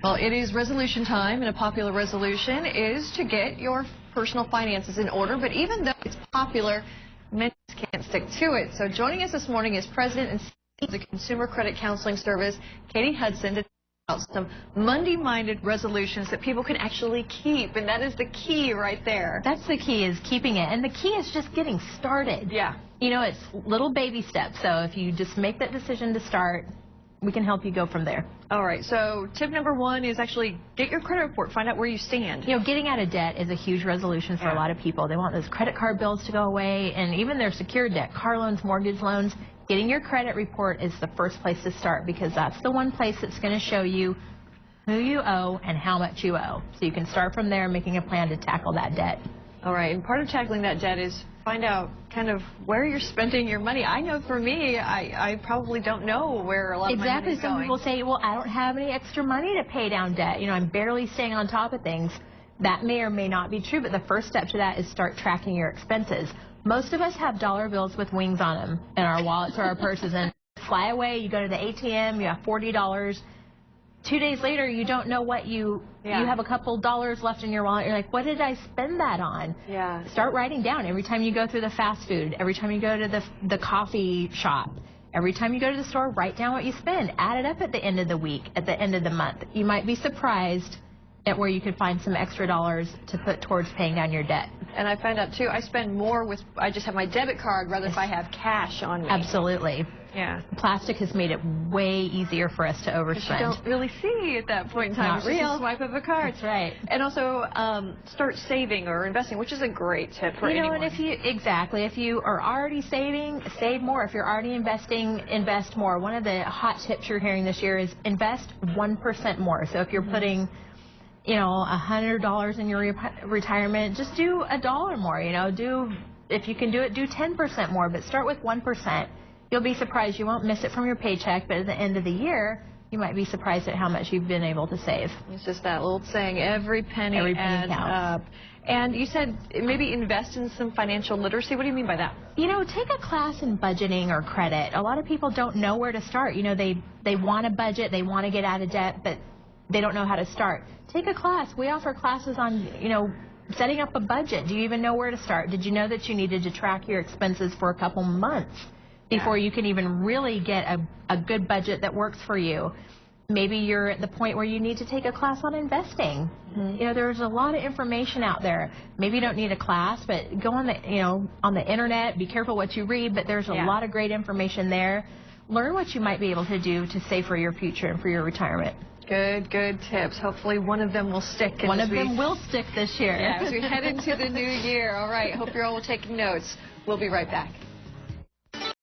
Well, it is resolution time, and a popular resolution is to get your personal finances in order. But even though it's popular, many can't stick to it. So joining us this morning is President and CEO of the Consumer Credit Counseling Service, Hudson, to talk about some Monday-minded resolutions that people can actually keep. And that is the key right there. That's the key, is keeping it. And the key is just getting started. Yeah. You know, it's little baby steps. So if you just make that decision to start, we can help you go from there. All right. So tip number one is actually get your credit report. Find out where you stand. You know, getting out of debt is a huge resolution for a lot of people. They want those credit card bills to go away, and even their secured debt, car loans, mortgage loans. Getting your credit report is the first place to start, because that's the one place that's going to show you who you owe and how much you owe. So you can start from there, making a plan to tackle that debt. All right. And part of tackling that debt is find out kind of where you're spending your money. I know for me, I probably don't know where a lot of my money is going. Some people say, well, I don't have any extra money to pay down debt. You know, I'm barely staying on top of things. That may or may not be true, but the first step to that is start tracking your expenses. Most of us have dollar bills with wings on them in our wallets or our purses, and fly away. You go to the ATM, you have $40. 2 days later, you don't know what you have a couple dollars left in your wallet. You're like, what did I spend that on? Yeah. Start writing down every time you go through the fast food, every time you go to the coffee shop, every time you go to the store, write down what you spend. Add it up at the end of the week, at the end of the month. You might be surprised at where you could find some extra dollars to put towards paying down your debt. And I found out, too, I spend more with, I just have my debit card rather if I have cash on me. Absolutely. Yeah. Plastic has made it way easier for us to overspend. You don't really see at that point in time. Not real. Just a swipe of a card. That's right. And also start saving or investing, which is a great tip for anyone. And if you are already saving, save more. If you're already investing, invest more. One of the hot tips you're hearing this year is invest 1% more. So if you're putting, you know, $100 in your retirement, just do $1 more. You know, if you can do it, do 10% more, but start with 1%. You'll be surprised. You won't miss it from your paycheck, but at the end of the year, you might be surprised at how much you've been able to save. It's just that little saying, every penny adds up. And you said maybe invest in some financial literacy. What do you mean by that? You know, take a class in budgeting or credit. A lot of people don't know where to start. You know, they want to budget, they want to get out of debt, but they don't know how to start. Take a class. We offer classes on, you know, setting up a budget. Do you even know where to start? Did you know that you needed to track your expenses for a couple months before you can even really get a good budget that works for you? Maybe you're at the point where you need to take a class on investing. You know, there's a lot of information out there. Maybe you don't need a class, but go on the internet. Be careful what you read, but there's a lot of great information there. Learn what you might be able to do to save for your future and for your retirement. Good tips. Hopefully one of them will stick. One of them will stick this year. Yeah, as we head into the new year. All right. Hope you're all taking notes. We'll be right back.